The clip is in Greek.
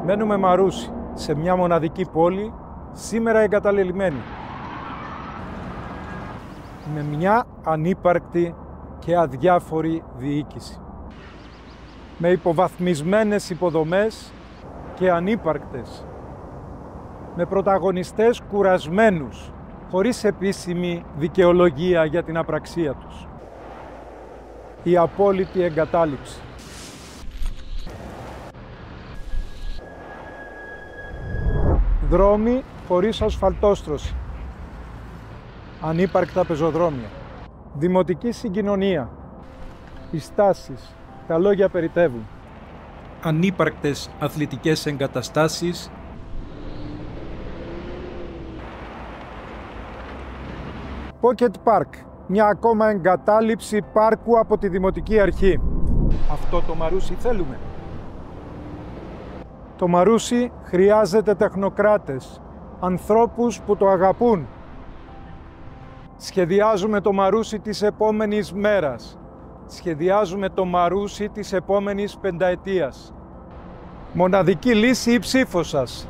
Μένουμε Μαρούσι, σε μια μοναδική πόλη, σήμερα εγκαταλελειμμένη. Με μια ανύπαρκτη και αδιάφορη διοίκηση. Με υποβαθμισμένες υποδομές και ανύπαρκτες. Με πρωταγωνιστές κουρασμένους, χωρίς επίσημη δικαιολογία για την απραξία τους. Η απόλυτη εγκατάλειψη. Δρόμοι χωρίς ασφαλτόστρωση. Ανύπαρκτα πεζοδρόμια. Δημοτική συγκοινωνία. Οι στάσεις, τα λόγια περιτεύουν. Ανύπαρκτες αθλητικές εγκαταστάσεις. Pocket Park. Μια ακόμα εγκατάλειψη πάρκου από τη Δημοτική Αρχή. Αυτό το Μαρούσι θέλουμε. Το Μαρούσι χρειάζεται τεχνοκράτες, ανθρώπους που το αγαπούν. Σχεδιάζουμε το Μαρούσι της επόμενης μέρας. Σχεδιάζουμε το Μαρούσι της επόμενης πενταετίας. Μοναδική λύση η ψήφος σας.